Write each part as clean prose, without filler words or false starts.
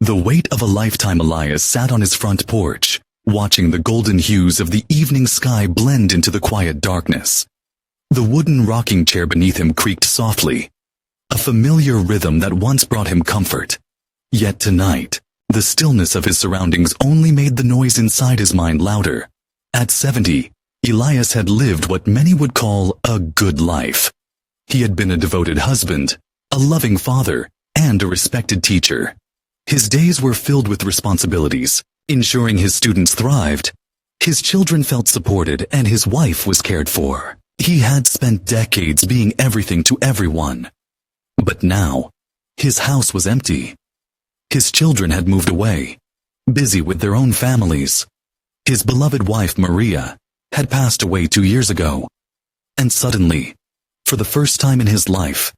The weight of a lifetime. Elias sat on his front porch, watching the golden hues of the evening sky blend into the quiet darkness. The wooden rocking chair beneath him creaked softly, a familiar rhythm that once brought him comfort. Yet tonight, the stillness of his surroundings only made the noise inside his mind louder. At 70, Elias had lived what many would call a good life. He had been a devoted husband, a loving father, and a respected teacher. His days were filled with responsibilities, ensuring his students thrived. His children felt supported and his wife was cared for. He had spent decades being everything to everyone. But now, his house was empty. His children had moved away, busy with their own families. His beloved wife, Maria, had passed away 2 years ago. And suddenly, for the first time in his life,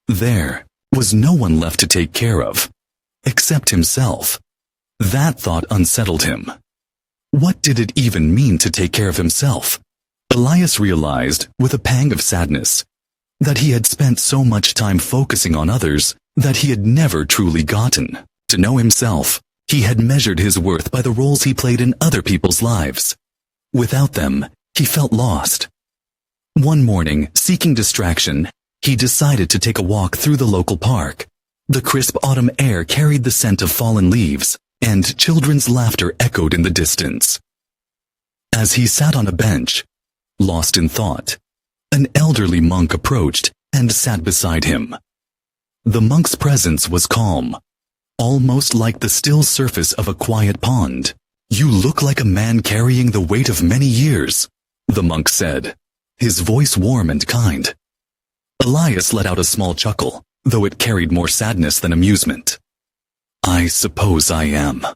there was no one left to take care of, except himself. That thought unsettled him. What did it even mean to take care of himself? Elias realized, with a pang of sadness, that he had spent so much time focusing on others that he had never truly gotten to know himself. He had measured his worth by the roles he played in other people's lives. Without them, he felt lost. One morning, seeking distraction, he decided to take a walk through the local park. The crisp autumn air carried the scent of fallen leaves, and children's laughter echoed in the distance. As he sat on a bench, lost in thought, an elderly monk approached and sat beside him. The monk's presence was calm, almost like the still surface of a quiet pond. "You look like a man carrying the weight of many years," the monk said, his voice warm and kind. Elias let out a small chuckle, though it carried more sadness than amusement. "I suppose I am.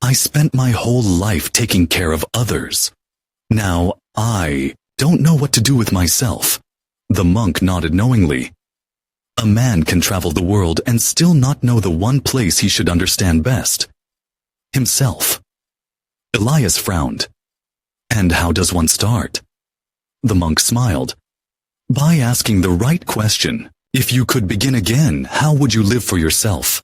I spent my whole life taking care of others. Now I don't know what to do with myself." The monk nodded knowingly. A man can travel the world and still not know the one place he should understand best: himself. Elias frowned. "And how does one start?" The monk smiled. "By asking the right question. If you could begin again, how would you live for yourself?"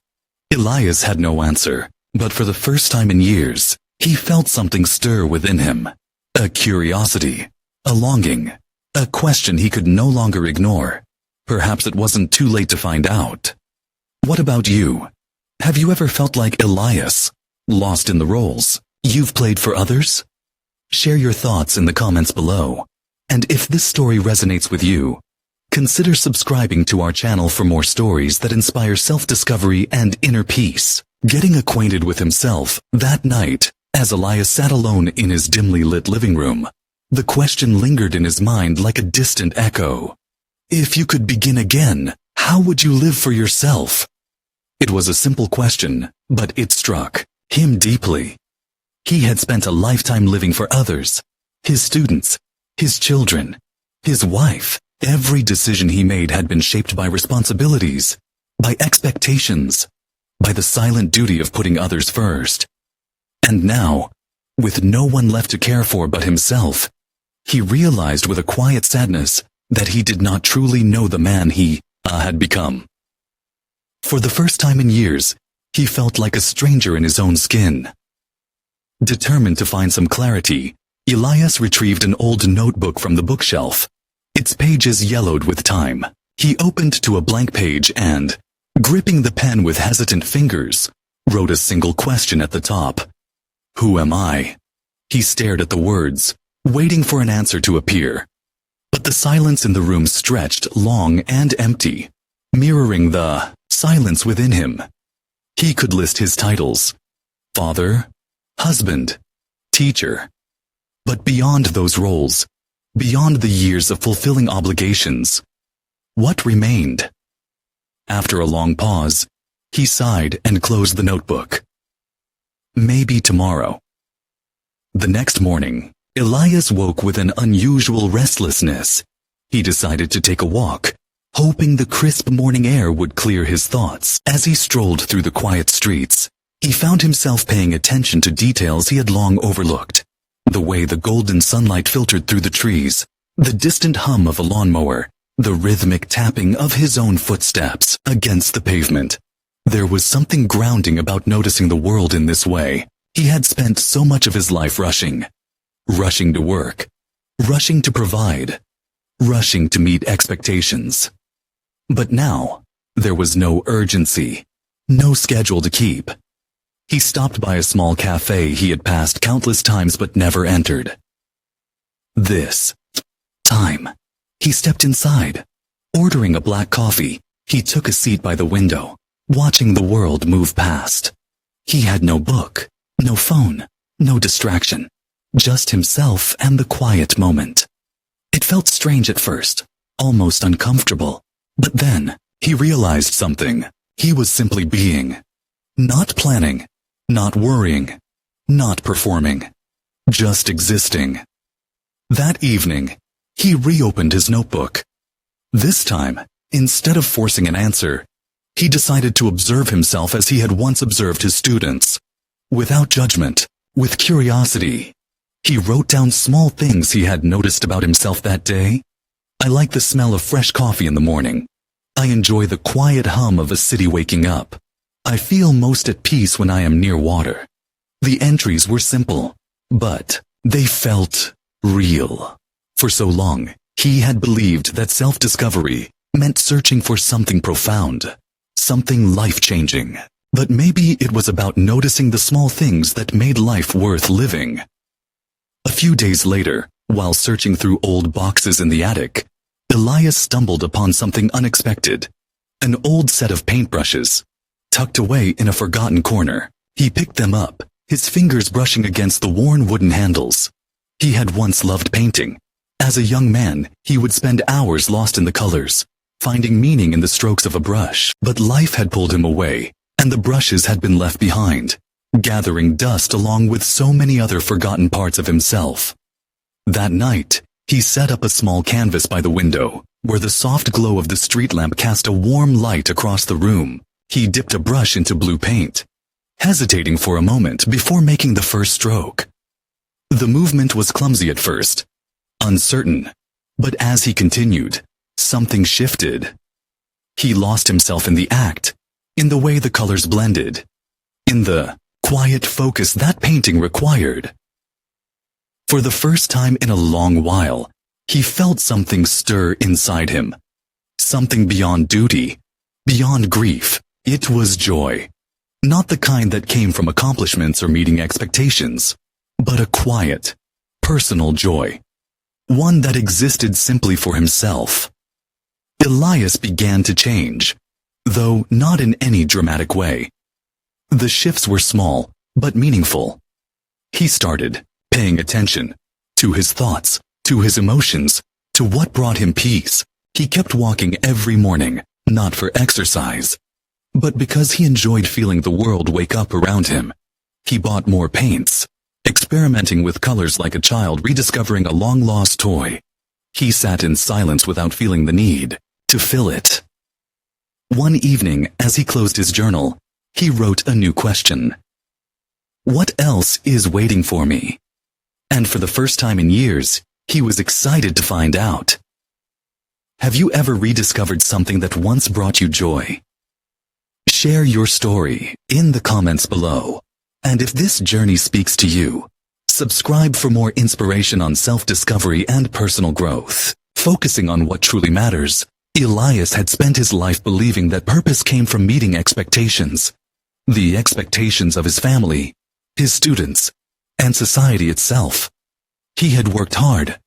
Elias had no answer, but for the first time in years, he felt something stir within him. A curiosity, a longing, a question he could no longer ignore. Perhaps it wasn't too late to find out. What about you? Have you ever felt like Elias, lost in the roles you've played for others? Share your thoughts in the comments below. And if this story resonates with you, consider subscribing to our channel for more stories that inspire self-discovery and inner peace. Getting acquainted with himself that night, as Elias sat alone in his dimly lit living room, the question lingered in his mind like a distant echo. If you could begin again, how would you live for yourself? It was a simple question, but it struck him deeply. He had spent a lifetime living for others, his students, his children, his wife. Every decision he made had been shaped by responsibilities, by expectations, by the silent duty of putting others first. And now, with no one left to care for but himself, he realized with a quiet sadness that he did not truly know the man he had become. For the first time in years, he felt like a stranger in his own skin. Determined to find some clarity, Elias retrieved an old notebook from the bookshelf. Its pages yellowed with time. He opened to a blank page and, gripping the pen with hesitant fingers, wrote a single question at the top. "Who am I?" He stared at the words, waiting for an answer to appear. But the silence in the room stretched long and empty, mirroring the silence within him. He could list his titles: father, husband, teacher. But beyond those roles, beyond the years of fulfilling obligations, what remained? After a long pause, he sighed and closed the notebook. Maybe tomorrow. The next morning, Elias woke with an unusual restlessness. He decided to take a walk, hoping the crisp morning air would clear his thoughts. As he strolled through the quiet streets, he found himself paying attention to details he had long overlooked. The way the golden sunlight filtered through the trees, the distant hum of a lawnmower, the rhythmic tapping of his own footsteps against the pavement. There was something grounding about noticing the world in this way. He had spent so much of his life rushing. Rushing to work. Rushing to provide. Rushing to meet expectations. But now, there was no urgency. No schedule to keep. He stopped by a small cafe he had passed countless times but never entered. This time, he stepped inside. Ordering a black coffee, he took a seat by the window, watching the world move past. He had no book, no phone, no distraction, just himself and the quiet moment. It felt strange at first, almost uncomfortable, but then he realized something. He was simply being. Not planning, not worrying, not performing, just existing. That evening, he reopened his notebook. This time, instead of forcing an answer, he decided to observe himself as he had once observed his students. Without judgment, with curiosity, he wrote down small things he had noticed about himself that day. I like the smell of fresh coffee in the morning. I enjoy the quiet hum of a city waking up. I feel most at peace when I am near water. The entries were simple, but they felt real. For so long, he had believed that self-discovery meant searching for something profound, something life-changing. But maybe it was about noticing the small things that made life worth living. A few days later, while searching through old boxes in the attic, Elias stumbled upon something unexpected. An old set of paintbrushes. Tucked away in a forgotten corner, he picked them up, his fingers brushing against the worn wooden handles. He had once loved painting. As a young man, he would spend hours lost in the colors, finding meaning in the strokes of a brush. But life had pulled him away, and the brushes had been left behind, gathering dust along with so many other forgotten parts of himself. That night, he set up a small canvas by the window, where the soft glow of the street lamp cast a warm light across the room. He dipped a brush into blue paint, hesitating for a moment before making the first stroke. The movement was clumsy at first, uncertain, but as he continued, something shifted. He lost himself in the act, in the way the colors blended, in the quiet focus that painting required. For the first time in a long while, he felt something stir inside him. Something beyond duty, beyond grief. It was joy. Not the kind that came from accomplishments or meeting expectations, but a quiet, personal joy. One that existed simply for himself. Elias began to change, though not in any dramatic way. The shifts were small, but meaningful. He started paying attention to his thoughts, to his emotions, to what brought him peace. He kept walking every morning, not for exercise, but because he enjoyed feeling the world wake up around him. He bought more paints, experimenting with colors like a child rediscovering a long-lost toy. He sat in silence without feeling the need to fill it. One evening, as he closed his journal, he wrote a new question. What else is waiting for me? And for the first time in years, he was excited to find out. Have you ever rediscovered something that once brought you joy? Share your story in the comments below. And if this journey speaks to you, subscribe for more inspiration on self-discovery and personal growth. Focusing on what truly matters, Elias had spent his life believing that purpose came from meeting expectations. The expectations of his family, his students, and society itself. He had worked hard,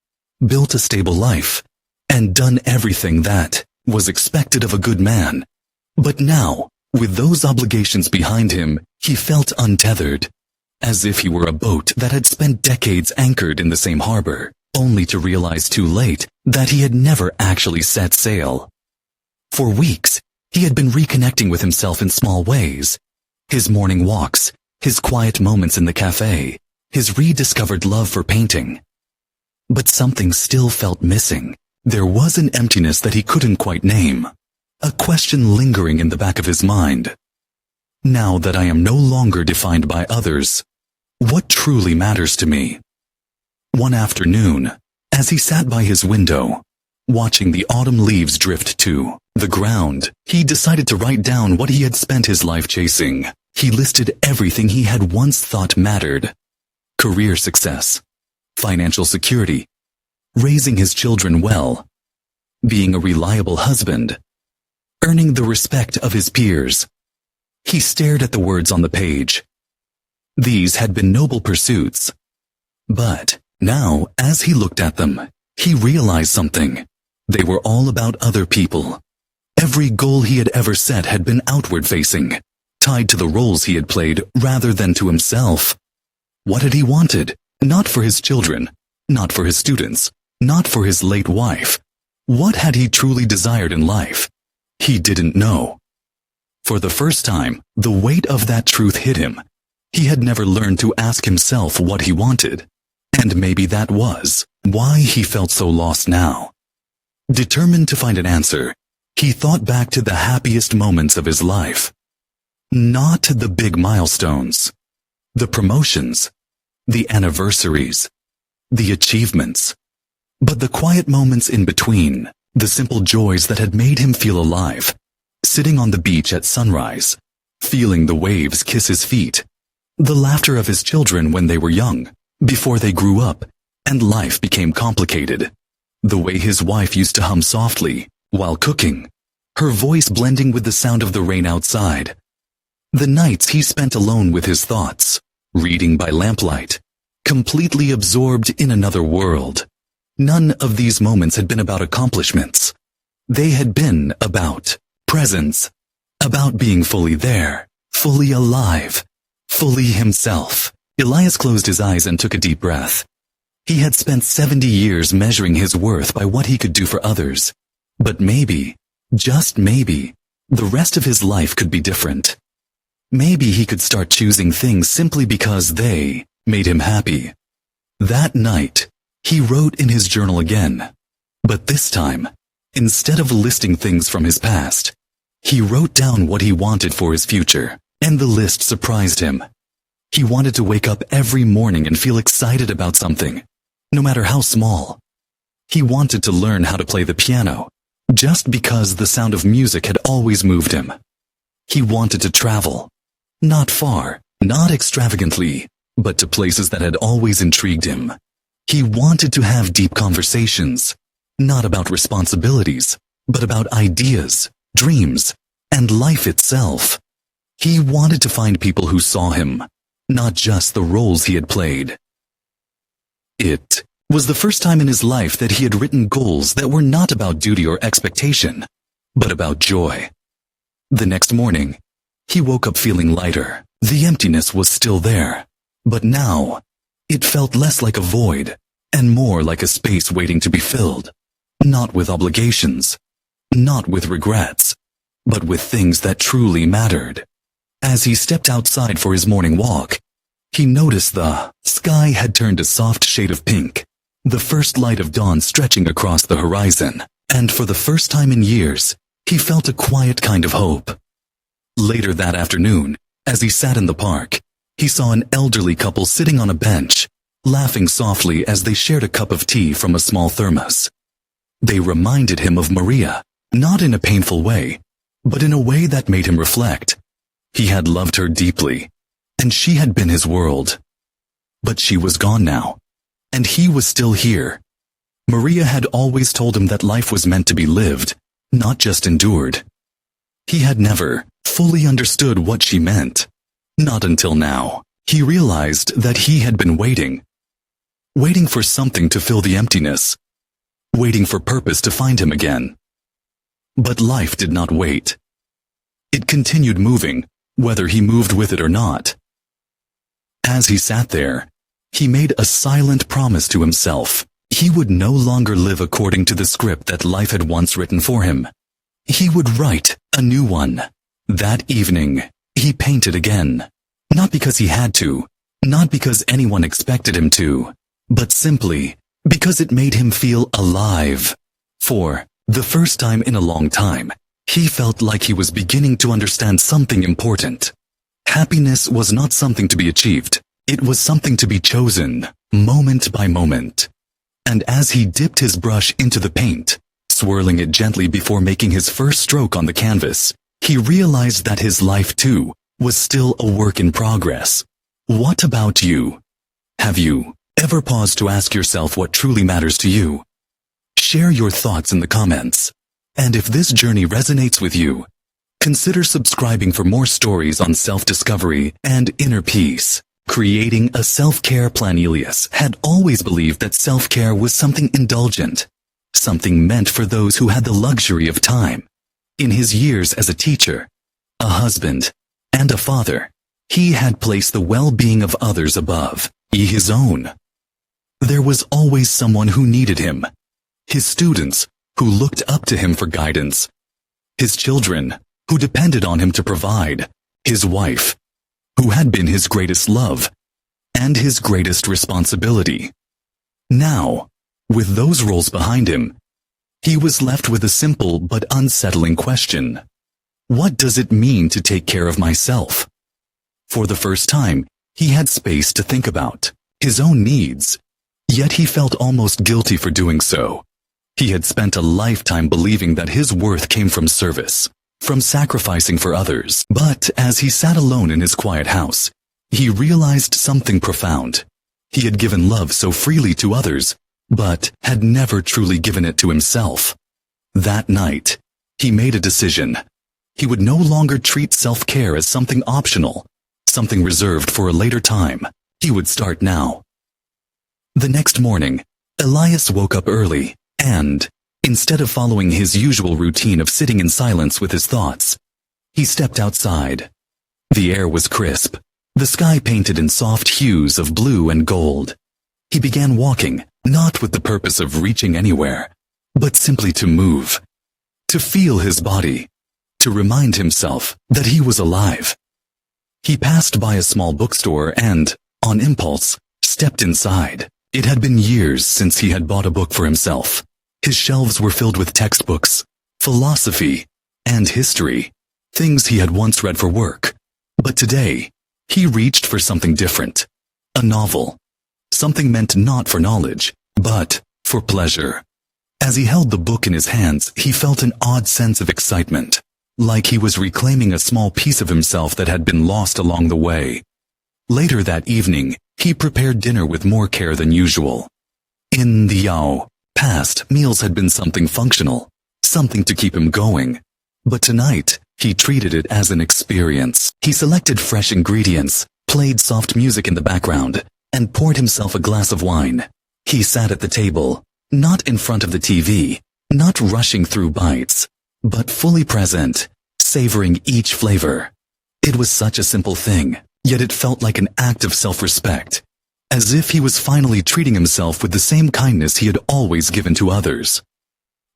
built a stable life, and done everything that was expected of a good man. But now, with those obligations behind him, he felt untethered, as if he were a boat that had spent decades anchored in the same harbor, only to realize too late that he had never actually set sail. For weeks, he had been reconnecting with himself in small ways. His morning walks, his quiet moments in the cafe, his rediscovered love for painting. But something still felt missing. There was an emptiness that he couldn't quite name. A question lingering in the back of his mind. Now that I am no longer defined by others, what truly matters to me? One afternoon, as he sat by his window, watching the autumn leaves drift to the ground. He decided to write down what he had spent his life chasing. He listed everything he had once thought mattered: career success, financial security, raising his children well, being a reliable husband, earning the respect of his peers. He stared at the words on the page. These had been noble pursuits. But now, as he looked at them, he realized something. They were all about other people. Every goal he had ever set had been outward-facing, tied to the roles he had played rather than to himself. What had he wanted? Not for his children, not for his students, not for his late wife. What had he truly desired in life? He didn't know. For the first time, the weight of that truth hit him. He had never learned to ask himself what he wanted. And maybe that was why he felt so lost now. Determined to find an answer, he thought back to the happiest moments of his life. Not the big milestones, the promotions, the anniversaries, the achievements, but the quiet moments in between, the simple joys that had made him feel alive. Sitting on the beach at sunrise, feeling the waves kiss his feet, the laughter of his children when they were young, before they grew up, and life became complicated. The way his wife used to hum softly while cooking, her voice blending with the sound of the rain outside. The nights he spent alone with his thoughts, reading by lamplight, completely absorbed in another world. None of these moments had been about accomplishments. They had been about presence, about being fully there, fully alive, fully himself. Elias closed his eyes and took a deep breath. He had spent 70 years measuring his worth by what he could do for others. But maybe, just maybe, the rest of his life could be different. Maybe he could start choosing things simply because they made him happy. That night, he wrote in his journal again. But this time, instead of listing things from his past, he wrote down what he wanted for his future, and the list surprised him. He wanted to wake up every morning and feel excited about something, no matter how small. He wanted to learn how to play the piano, just because the sound of music had always moved him. He wanted to travel, not far, not extravagantly, but to places that had always intrigued him. He wanted to have deep conversations, not about responsibilities, but about ideas, dreams, and life itself. He wanted to find people who saw him, not just the roles he had played. It was the first time in his life that he had written goals that were not about duty or expectation, but about joy. The next morning, he woke up feeling lighter. The emptiness was still there, but now it felt less like a void and more like a space waiting to be filled, not with obligations, not with regrets, but with things that truly mattered. As he stepped outside for his morning walk, he noticed the sky had turned a soft shade of pink, the first light of dawn stretching across the horizon, and for the first time in years, he felt a quiet kind of hope. Later that afternoon, as he sat in the park, he saw an elderly couple sitting on a bench, laughing softly as they shared a cup of tea from a small thermos. They reminded him of Maria, not in a painful way, but in a way that made him reflect. He had loved her deeply, and she had been his world. But she was gone now, and he was still here. Maria had always told him that life was meant to be lived, not just endured. He had never fully understood what she meant. Not until now. He realized that he had been waiting for something to fill the emptiness, waiting for purpose to find him again. But life did not wait. It continued moving, whether he moved with it or not. As he sat there, he made a silent promise to himself. He would no longer live according to the script that life had once written for him. He would write a new one. That evening, he painted again. Not because he had to, not because anyone expected him to, but simply because it made him feel alive. For the first time in a long time, he felt like he was beginning to understand something important. Happiness was not something to be achieved. It was something to be chosen, moment by moment. And as he dipped his brush into the paint, swirling it gently before making his first stroke on the canvas, he realized that his life, too, was still a work in progress. What about you? Have you ever paused to ask yourself what truly matters to you? Share your thoughts in the comments. And if this journey resonates with you, consider subscribing for more stories on self-discovery and inner peace. Creating a self-care plan. Elias had always believed that self-care was something indulgent, something meant for those who had the luxury of time. In his years as a teacher, a husband, and a father, he had placed the well-being of others above his own. There was always someone who needed him. His students, who looked up to him for guidance. His children, who depended on him to provide. His wife, who had been his greatest love, and his greatest responsibility. Now, with those roles behind him, he was left with a simple but unsettling question. What does it mean to take care of myself? For the first time, he had space to think about his own needs, yet he felt almost guilty for doing so. He had spent a lifetime believing that his worth came from service, from sacrificing for others. But as he sat alone in his quiet house, he realized something profound. He had given love so freely to others, but had never truly given it to himself. That night, he made a decision. He would no longer treat self-care as something optional, something reserved for a later time. He would start now. The next morning, Elias woke up early, and, instead of following his usual routine of sitting in silence with his thoughts, he stepped outside. The air was crisp, the sky painted in soft hues of blue and gold. He began walking, not with the purpose of reaching anywhere, but simply to move, to feel his body, to remind himself that he was alive. He passed by a small bookstore and, on impulse, stepped inside. It had been years since he had bought a book for himself. His shelves were filled with textbooks, philosophy, and history, things he had once read for work. But today, he reached for something different. A novel. Something meant not for knowledge, but for pleasure. As he held the book in his hands, he felt an odd sense of excitement, like he was reclaiming a small piece of himself that had been lost along the way. Later that evening, he prepared dinner with more care than usual. In the past, meals had been something functional, something to keep him going. But tonight, he treated it as an experience. He selected fresh ingredients, played soft music in the background, and poured himself a glass of wine. He sat at the table, not in front of the TV, not rushing through bites, but fully present, savoring each flavor. It was such a simple thing, yet it felt like an act of self-respect, as if he was finally treating himself with the same kindness he had always given to others.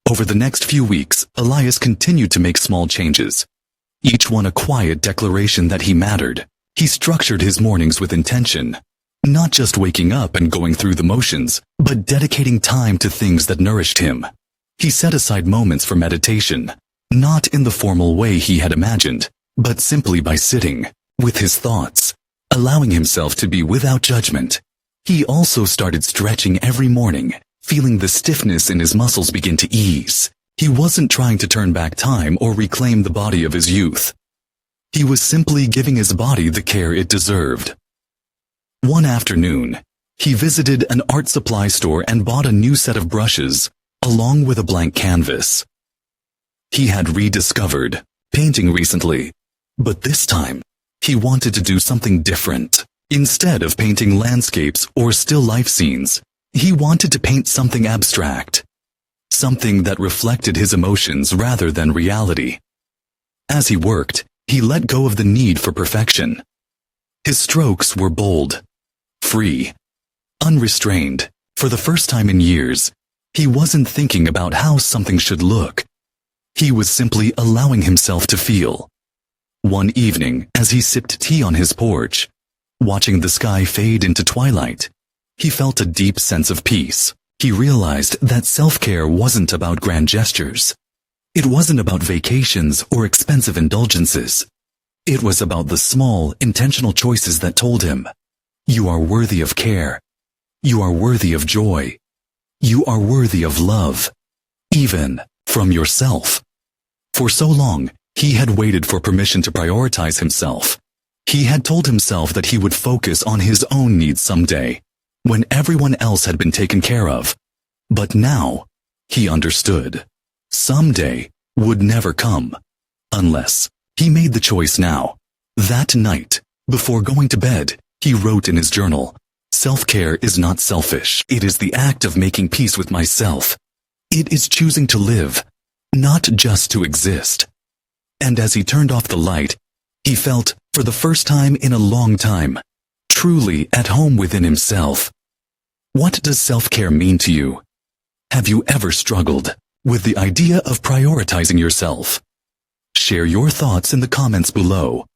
Over the next few weeks, Elias continued to make small changes, each one a quiet declaration that he mattered. He structured his mornings with intention, not just waking up and going through the motions, but dedicating time to things that nourished him. He set aside moments for meditation, not in the formal way he had imagined, but simply by sitting with his thoughts, allowing himself to be without judgment. He also started stretching every morning, feeling the stiffness in his muscles begin to ease. He wasn't trying to turn back time or reclaim the body of his youth. He was simply giving his body the care it deserved. One afternoon, he visited an art supply store and bought a new set of brushes, along with a blank canvas. He had rediscovered painting recently, but this time, he wanted to do something different. Instead of painting landscapes or still life scenes, he wanted to paint something abstract, something that reflected his emotions rather than reality. As he worked, he let go of the need for perfection. His strokes were bold, free, unrestrained. For the first time in years, he wasn't thinking about how something should look. He was simply allowing himself to feel. One evening, as he sipped tea on his porch, watching the sky fade into twilight, he felt a deep sense of peace. He realized that self-care wasn't about grand gestures. It wasn't about vacations or expensive indulgences. It was about the small, intentional choices that told him, "You are worthy of care. You are worthy of joy. You are worthy of love, even from yourself. For so long, he had waited for permission to prioritize himself. He had told himself that he would focus on his own needs someday, when everyone else had been taken care of. But now, he understood. Someday would never come, unless he made the choice now. That night, before going to bed, he wrote in his journal, "Self-care is not selfish. It is the act of making peace with myself. It is choosing to live, not just to exist." And as he turned off the light, he felt, for the first time in a long time, truly at home within himself. What does self-care mean to you? Have you ever struggled with the idea of prioritizing yourself? Share your thoughts in the comments below.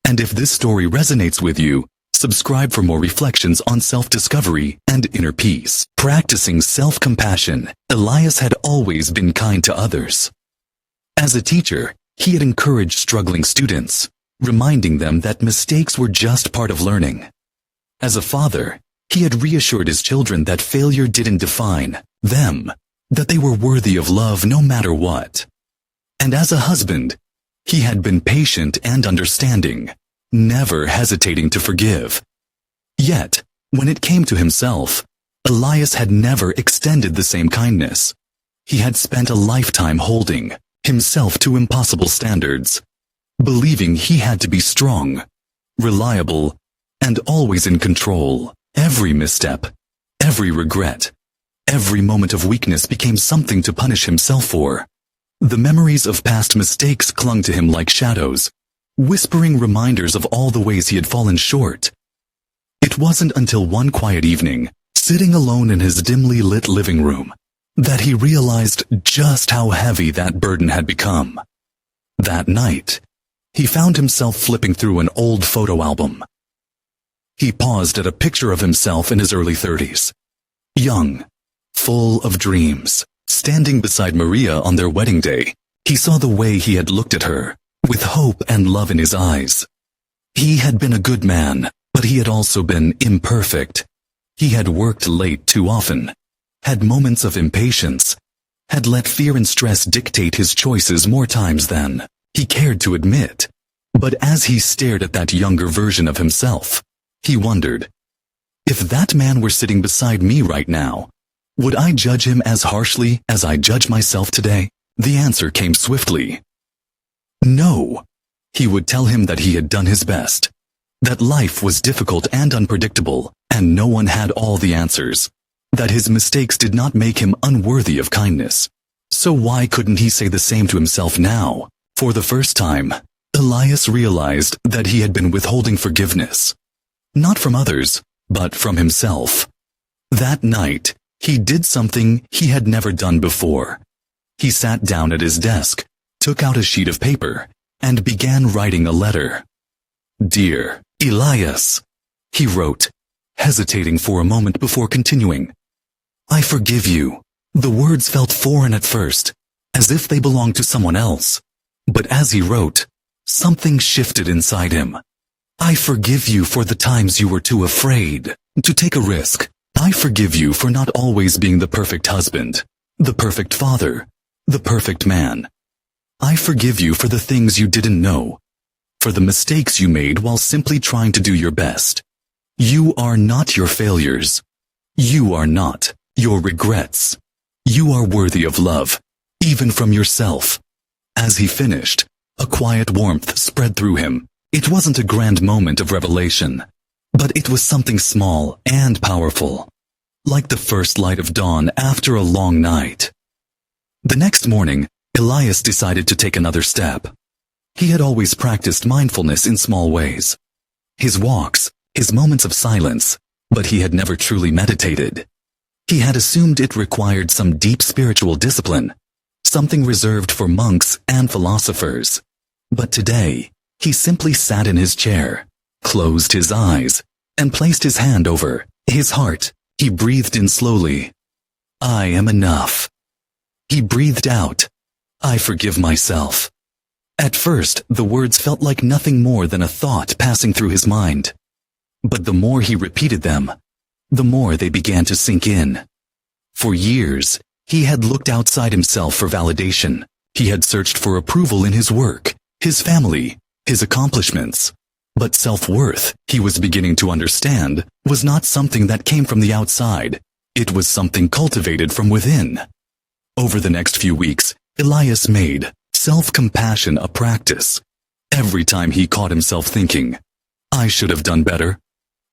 And if this story resonates with you, subscribe for more reflections on self-discovery and inner peace. Practicing self-compassion, Elias had always been kind to others. As a teacher, he had encouraged struggling students, reminding them that mistakes were just part of learning. As a father, he had reassured his children that failure didn't define them, that they were worthy of love no matter what. And as a husband, he had been patient and understanding, never hesitating to forgive. Yet, when it came to himself, Elias had never extended the same kindness. He had spent a lifetime holding himself to impossible standards, believing he had to be strong, reliable, and always in control. Every misstep, every regret, every moment of weakness became something to punish himself for. The memories of past mistakes clung to him like shadows, whispering reminders of all the ways he had fallen short. It wasn't until one quiet evening, sitting alone in his dimly lit living room, that he realized just how heavy that burden had become. That night, he found himself flipping through an old photo album. He paused at a picture of himself in his early 30s, young, full of dreams. Standing beside Maria on their wedding day, he saw the way he had looked at her, with hope and love in his eyes. He had been a good man, but he had also been imperfect. He had worked late too often, had moments of impatience, had let fear and stress dictate his choices more times than he cared to admit. But as he stared at that younger version of himself, he wondered, if that man were sitting beside me right now, would I judge him as harshly as I judge myself today? The answer came swiftly. No. He would tell him that he had done his best, that life was difficult and unpredictable, and no one had all the answers, that his mistakes did not make him unworthy of kindness. So why couldn't he say the same to himself now? For the first time, Elias realized that he had been withholding forgiveness, not from others, but from himself. That night, he did something he had never done before. He sat down at his desk, took out a sheet of paper, and began writing a letter. "Dear Elias," he wrote, hesitating for a moment before continuing. "I forgive you." The words felt foreign at first, as if they belonged to someone else. But as he wrote, something shifted inside him. "I forgive you for the times you were too afraid to take a risk. I forgive you for not always being the perfect husband, the perfect father, the perfect man. I forgive you for the things you didn't know, for the mistakes you made while simply trying to do your best. You are not your failures. You are not your regrets. You are worthy of love, even from yourself." As he finished, a quiet warmth spread through him. It wasn't a grand moment of revelation, but it was something small and powerful, like the first light of dawn after a long night. The next morning, Elias decided to take another step. He had always practiced mindfulness in small ways. His walks, his moments of silence, but he had never truly meditated. He had assumed it required some deep spiritual discipline, something reserved for monks and philosophers. But today, he simply sat in his chair, closed his eyes, and placed his hand over his heart. He breathed in slowly. "I am enough." He breathed out, "I forgive myself." At first, the words felt like nothing more than a thought passing through his mind. But the more he repeated them, the more they began to sink in. For years, He had looked outside himself for validation. He had searched for approval in his work, his family, his accomplishments. But self-worth, he was beginning to understand, was not something that came from the outside. It was something cultivated from within. Over the next few weeks, Elias made self-compassion a practice. Every time he caught himself thinking, "I should have done better,"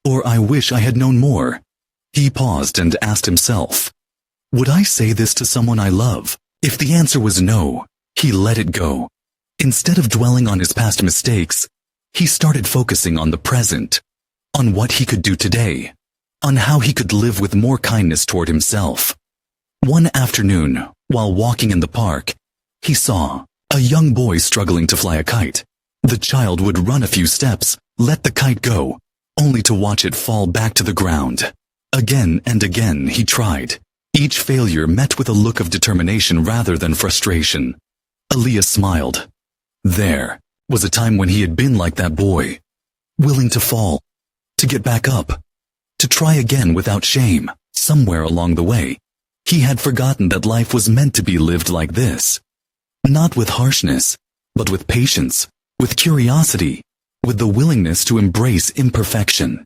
or "I wish I had known more," he paused and asked himself, "Would I say this to someone I love?" If the answer was no, he let it go. Instead of dwelling on his past mistakes, he started focusing on the present, on what he could do today, on how he could live with more kindness toward himself. One afternoon, while walking in the park, he saw a young boy struggling to fly a kite. The child would run a few steps, let the kite go, only to watch it fall back to the ground. Again and again he tried. Each failure met with a look of determination rather than frustration. Elias smiled. There was a time when he had been like that boy, willing to fall, to get back up, to try again without shame. Somewhere along the way, he had forgotten that life was meant to be lived like this. Not with harshness, but with patience, with curiosity, with the willingness to embrace imperfection.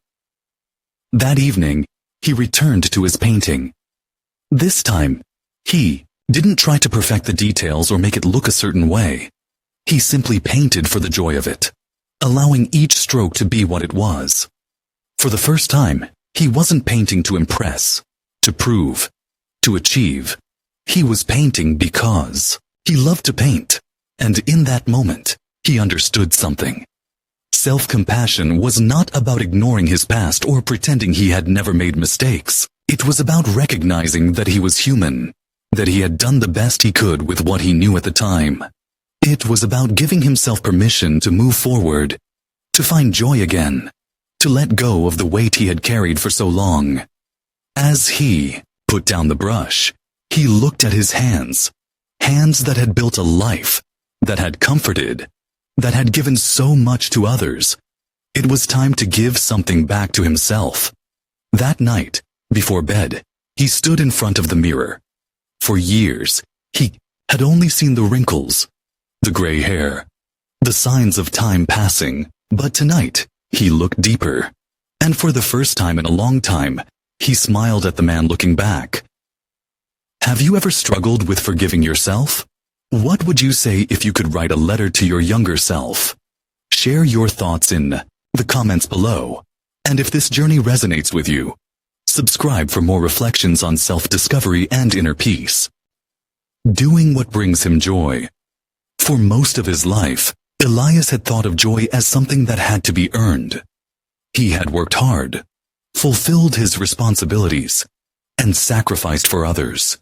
That evening, he returned to his painting. This time, he didn't try to perfect the details or make it look a certain way. He simply painted for the joy of it, allowing each stroke to be what it was. For the first time, he wasn't painting to impress, to prove, to achieve. He was painting because he loved to paint, and in that moment, he understood something. Self-compassion was not about ignoring his past or pretending he had never made mistakes. It was about recognizing that he was human, that he had done the best he could with what he knew at the time. It was about giving himself permission to move forward, to find joy again, to let go of the weight he had carried for so long. As he put down the brush, he looked at his hands, hands that had built a life, that had comforted, that had given so much to others. It was time to give something back to himself. That night, before bed, he stood in front of the mirror. For years, he had only seen the wrinkles, the gray hair, the signs of time passing, but tonight, he looked deeper. And for the first time in a long time, he smiled at the man looking back. Have you ever struggled with forgiving yourself? What would you say if you could write a letter to your younger self? Share your thoughts in the comments below. And if this journey resonates with you, subscribe for more reflections on self-discovery and inner peace. Doing what brings him joy. For most of his life, Elias had thought of joy as something that had to be earned. He had worked hard, fulfilled his responsibilities, and sacrificed for others,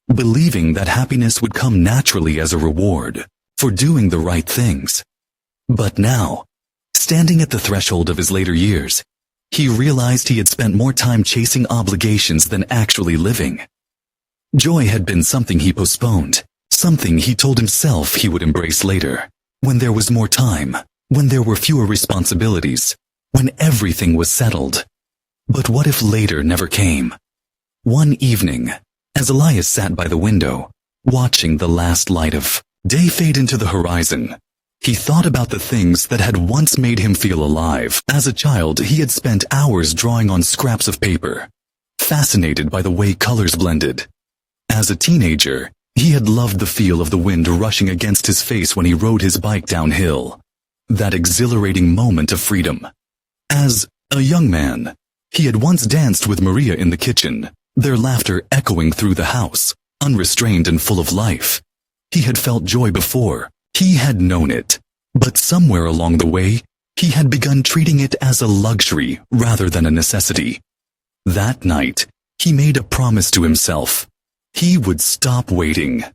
believing that happiness would come naturally as a reward for doing the right things. But now, standing at the threshold of his later years, he realized he had spent more time chasing obligations than actually living. Joy had been something he postponed, something he told himself he would embrace later, when there was more time, when there were fewer responsibilities, when everything was settled. But what if later never came? One evening, as Elias sat by the window, watching the last light of day fade into the horizon, he thought about the things that had once made him feel alive. As a child, he had spent hours drawing on scraps of paper, fascinated by the way colors blended. As a teenager, he had loved the feel of the wind rushing against his face when he rode his bike downhill. That exhilarating moment of freedom. As a young man, he had once danced with Maria in the kitchen, their laughter echoing through the house, unrestrained and full of life. He had felt joy before. He had known it. But somewhere along the way, he had begun treating it as a luxury rather than a necessity. That night, he made a promise to himself. He would stop waiting.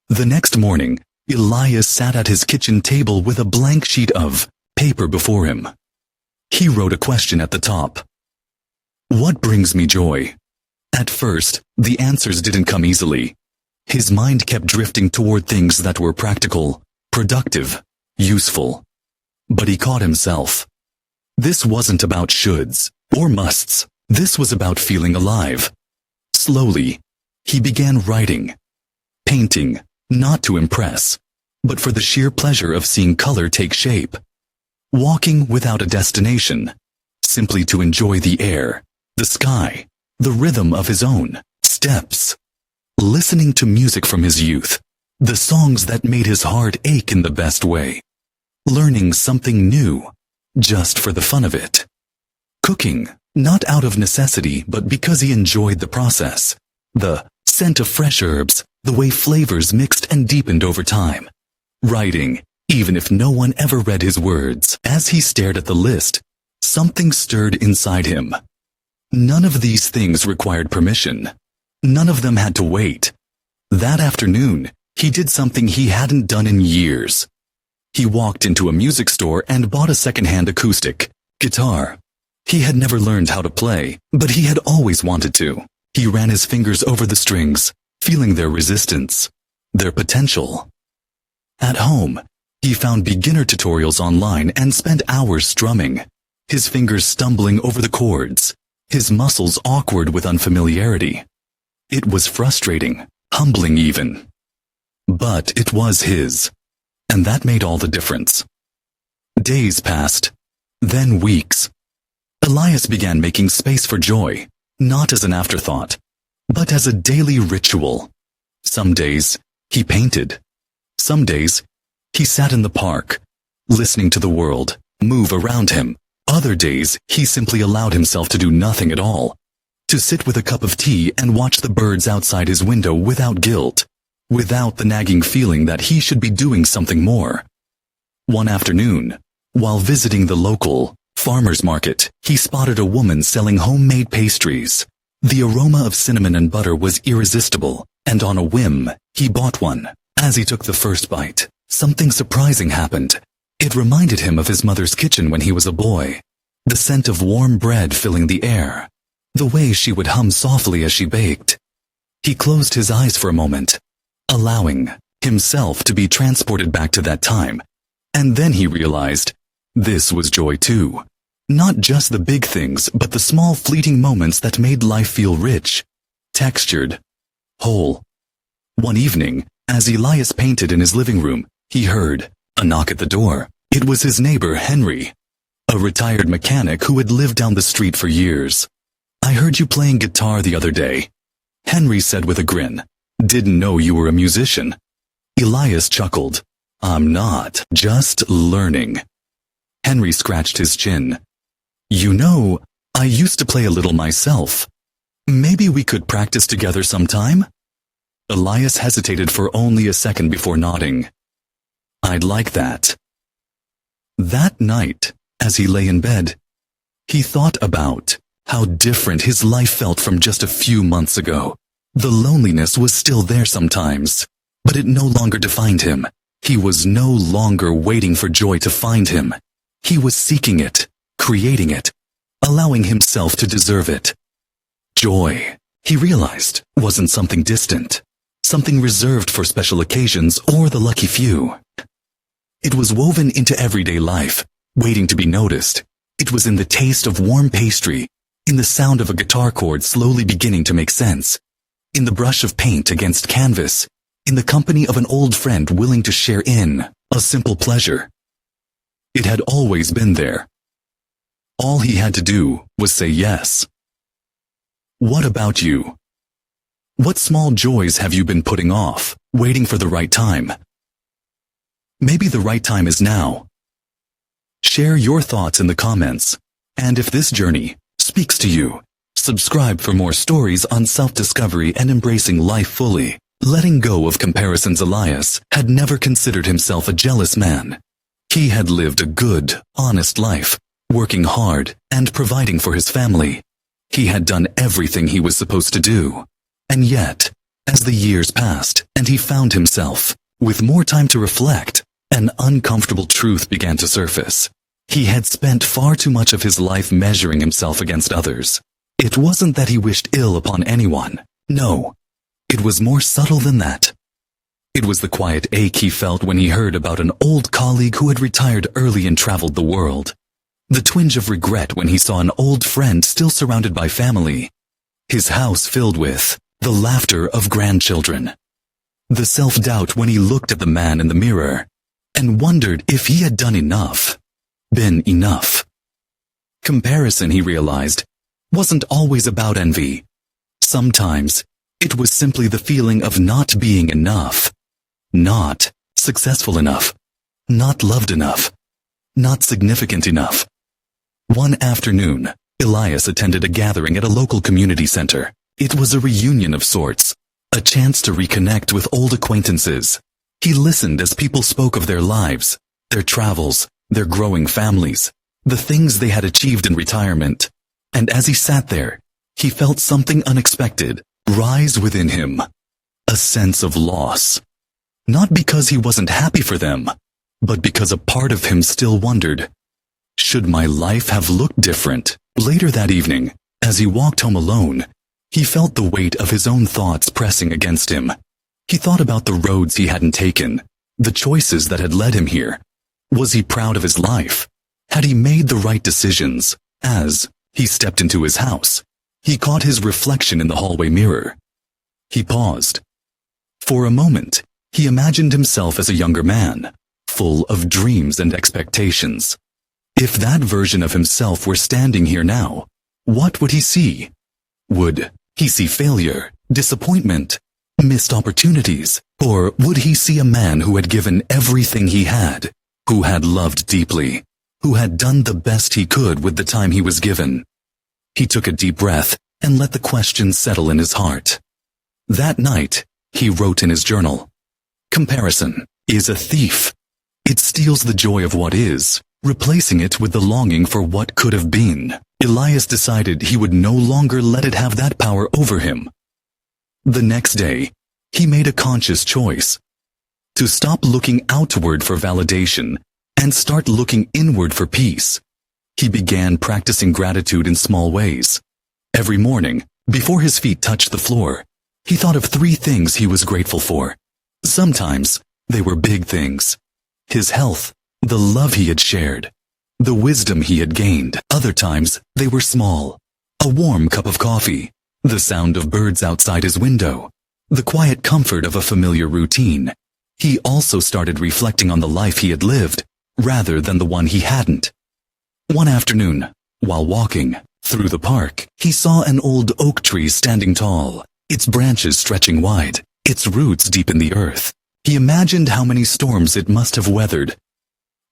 The next morning, Elias sat at his kitchen table with a blank sheet of paper before him. He wrote a question at the top. What brings me joy? At first, the answers didn't come easily. His mind kept drifting toward things that were practical, productive, useful. But he caught himself. This wasn't about shoulds or musts. This was about feeling alive. Slowly, He began writing, painting, not to impress, but for the sheer pleasure of seeing color take shape. Walking without a destination, simply to enjoy the air, the sky, the rhythm of his own steps. Listening to music from his youth, the songs that made his heart ache in the best way. Learning something new, just for the fun of it. Cooking, not out of necessity, but because he enjoyed the process. The scent of fresh herbs, the way flavors mixed and deepened over time. Writing, even if no one ever read his words. As he stared at the list, something stirred inside him. None of these things required permission. None of them had to wait. That afternoon, he did something he hadn't done in years. He walked into a music store and bought a second-hand acoustic guitar. He had never learned how to play, but he had always wanted to. He ran his fingers over the strings, feeling their resistance, their potential. At home, he found beginner tutorials online and spent hours strumming, his fingers stumbling over the chords, his muscles awkward with unfamiliarity. It was frustrating, humbling even. But it was his, and that made all the difference. Days passed, then weeks. Elias began making space for joy, not as an afterthought, but as a daily ritual. Some days, he painted. Some days, he sat in the park, listening to the world move around him. Other days, he simply allowed himself to do nothing at all, to sit with a cup of tea and watch the birds outside his window without guilt, without the nagging feeling that he should be doing something more. One afternoon, while visiting the local farmer's market, he spotted a woman selling homemade pastries. The aroma of cinnamon and butter was irresistible, and on a whim, he bought one. As he took the first bite, something surprising happened. It reminded him of his mother's kitchen when he was a boy. The scent of warm bread filling the air. The way she would hum softly as she baked. He closed his eyes for a moment, allowing himself to be transported back to that time. And then he realized this was joy too. Not just the big things, but the small fleeting moments that made life feel rich, textured, whole. One evening, as Elias painted in his living room, he heard a knock at the door. It was his neighbor, Henry, a retired mechanic who had lived down the street for years. "I heard you playing guitar the other day," Henry said with a grin. "Didn't know you were a musician." Elias chuckled. "I'm not, just learning." Henry scratched his chin. "You know, I used to play a little myself. Maybe we could practice together sometime?" Elias hesitated for only a second before nodding. "I'd like that." That night, as he lay in bed, he thought about how different his life felt from just a few months ago. The loneliness was still there sometimes, but it no longer defined him. He was no longer waiting for joy to find him. He was seeking it, creating it, allowing himself to deserve it. Joy, he realized, wasn't something distant, something reserved for special occasions or the lucky few. It was woven into everyday life, waiting to be noticed. It was in the taste of warm pastry, in the sound of a guitar chord slowly beginning to make sense, in the brush of paint against canvas, in the company of an old friend willing to share in a simple pleasure. It had always been there. All he had to do was say yes. What about you? What small joys have you been putting off, waiting for the right time? Maybe the right time is now. Share your thoughts in the comments, and if this journey speaks to you, subscribe for more stories on self-discovery and embracing life fully. Letting go of comparisons. Elias had never considered himself a jealous man. He had lived a good, honest life, working hard and providing for his family. He had done everything he was supposed to do. And yet, as the years passed and he found himself with more time to reflect, an uncomfortable truth began to surface. He had spent far too much of his life measuring himself against others. It wasn't that he wished ill upon anyone. No, it was more subtle than that. It was the quiet ache he felt when he heard about an old colleague who had retired early and traveled the world. The twinge of regret when he saw an old friend still surrounded by family. His house filled with the laughter of grandchildren, the self-doubt when he looked at the man in the mirror and wondered if he had done enough, been enough. Comparison, he realized, wasn't always about envy. Sometimes it was simply the feeling of not being enough, not successful enough, not loved enough, not significant enough. One afternoon, Elias attended a gathering at a local community center. It was a reunion of sorts, a chance to reconnect with old acquaintances. He listened as people spoke of their lives, their travels, their growing families, the things they had achieved in retirement. And as he sat there, he felt something unexpected rise within him, a sense of loss. Not because he wasn't happy for them, but because a part of him still wondered, should my life have looked different? Later that evening, as he walked home alone, he felt the weight of his own thoughts pressing against him. He thought about the roads he hadn't taken, the choices that had led him here. Was he proud of his life? Had he made the right decisions? As he stepped into his house, he caught his reflection in the hallway mirror. He paused. For a moment, he imagined himself as a younger man, full of dreams and expectations. If that version of himself were standing here now, what would he see? Would he see failure, disappointment, missed opportunities? Or would he see a man who had given everything he had, who had loved deeply, who had done the best he could with the time he was given? He took a deep breath and let the question settle in his heart. That night, he wrote in his journal, "Comparison is a thief. It steals the joy of what is, replacing it with the longing for what could have been." Elias decided he would no longer let it have that power over him. The next day, he made a conscious choice to stop looking outward for validation and start looking inward for peace. He began practicing gratitude in small ways. Every morning, before his feet touched the floor, he thought of 3 things he was grateful for. Sometimes they were big things: his health, the love he had shared, the wisdom he had gained. Other times they were small: a warm cup of coffee, the sound of birds outside his window, the quiet comfort of a familiar routine. He also started reflecting on the life he had lived, rather than the one he hadn't. One afternoon, while walking through the park, he saw an old oak tree standing tall, its branches stretching wide, its roots deep in the earth. He imagined how many storms it must have weathered,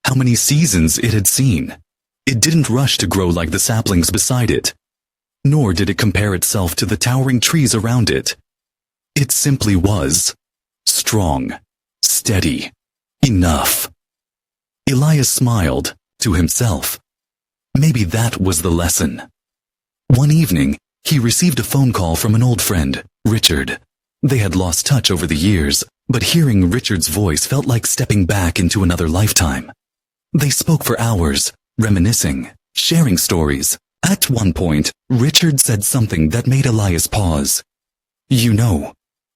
how many seasons it had seen. It didn't rush to grow like the saplings beside it, nor did it compare itself to the towering trees around it. It simply was strong, steady, enough. Elias smiled to himself. Maybe that was the lesson. One evening, he received a phone call from an old friend, Richard. They had lost touch over the years, but hearing Richard's voice felt like stepping back into another lifetime. They spoke for hours, reminiscing, sharing stories. At one point, Richard said something that made Elias pause. "You know,"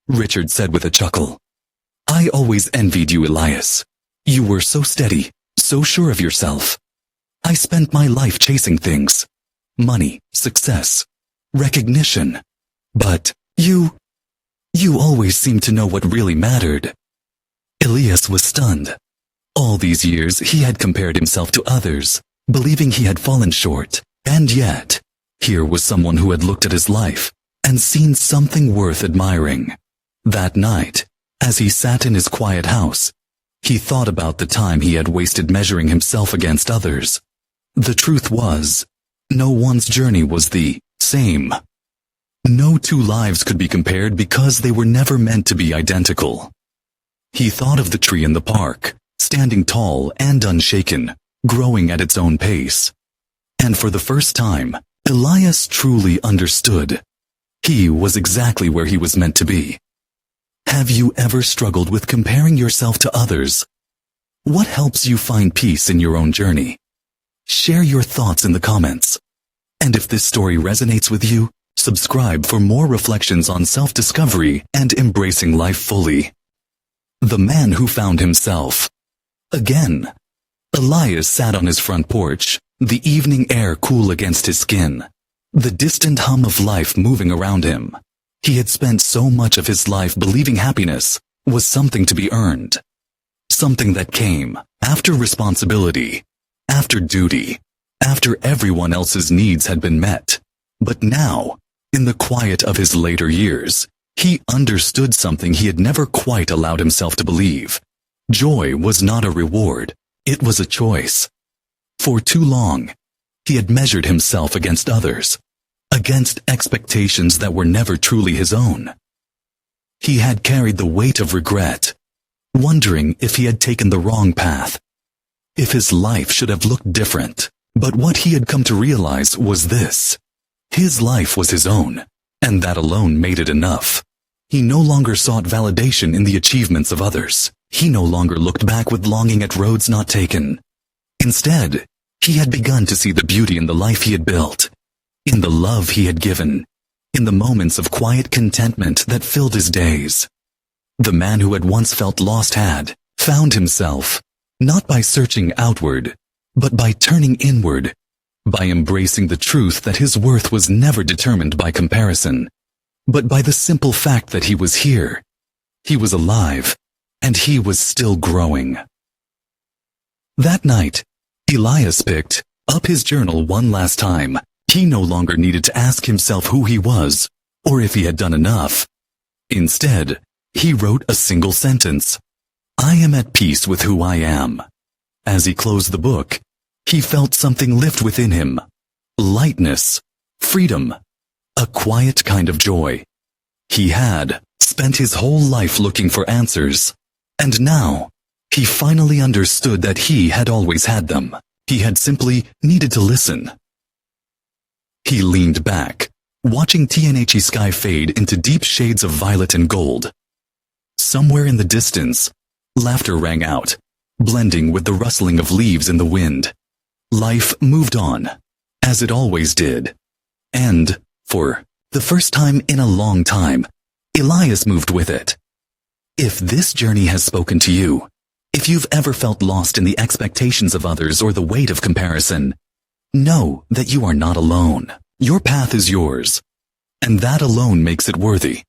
Richard said with a chuckle, "I always envied you, Elias. You were so steady, so sure of yourself. I spent my life chasing things: money, success, recognition. But you always seemed to know what really mattered." Elias was stunned. All these years he had compared himself to others, believing he had fallen short. And yet, here was someone who had looked at his life and seen something worth admiring. That night, as he sat in his quiet house, he thought about the time he had wasted measuring himself against others. The truth was, no one's journey was the same. No 2 lives could be compared because they were never meant to be identical. He thought of the tree in the park, standing tall and unshaken, growing at its own pace. And for the first time, Elias truly understood. He was exactly where he was meant to be. Have you ever struggled with comparing yourself to others? What helps you find peace in your own journey? Share your thoughts in the comments. And if this story resonates with you, subscribe for more reflections on self-discovery and embracing life fully. The man who found himself. Again, Elias sat on his front porch, the evening air cool against his skin, the distant hum of life moving around him. He had spent so much of his life believing happiness was something to be earned. Something that came after responsibility, after duty, after everyone else's needs had been met. But now, in the quiet of his later years, he understood something he had never quite allowed himself to believe. Joy was not a reward, it was a choice. For too long, he had measured himself against others, against expectations that were never truly his own. He had carried the weight of regret, wondering if he had taken the wrong path, if his life should have looked different. But what he had come to realize was this: his life was his own, and that alone made it enough. He no longer sought validation in the achievements of others. He no longer looked back with longing at roads not taken. Instead, he had begun to see the beauty in the life he had built, in the love he had given, in the moments of quiet contentment that filled his days. The man who had once felt lost had found himself, not by searching outward, but by turning inward, by embracing the truth that his worth was never determined by comparison, but by the simple fact that he was here, he was alive, and he was still growing. That night, Elias picked up his journal one last time. He no longer needed to ask himself who he was, or if he had done enough. Instead, he wrote a single sentence: "I am at peace with who I am." As he closed the book, he felt something lift within him. Lightness, freedom, a quiet kind of joy. He had spent his whole life looking for answers, and now he finally understood that he had always had them. He had simply needed to listen. He leaned back, watching TNHE sky fade into deep shades of violet and gold. Somewhere in the distance, laughter rang out, blending with the rustling of leaves in the wind. Life moved on, as it always did. And, for the first time in a long time, Elias moved with it. If this journey has spoken to you, if you've ever felt lost in the expectations of others or the weight of comparison, know that you are not alone. Your path is yours, and that alone makes it worthy.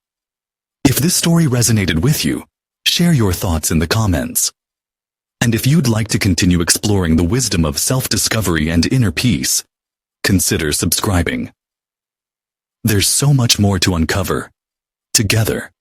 If this story resonated with you, share your thoughts in the comments. And if you'd like to continue exploring the wisdom of self-discovery and inner peace, consider subscribing. There's so much more to uncover. Together,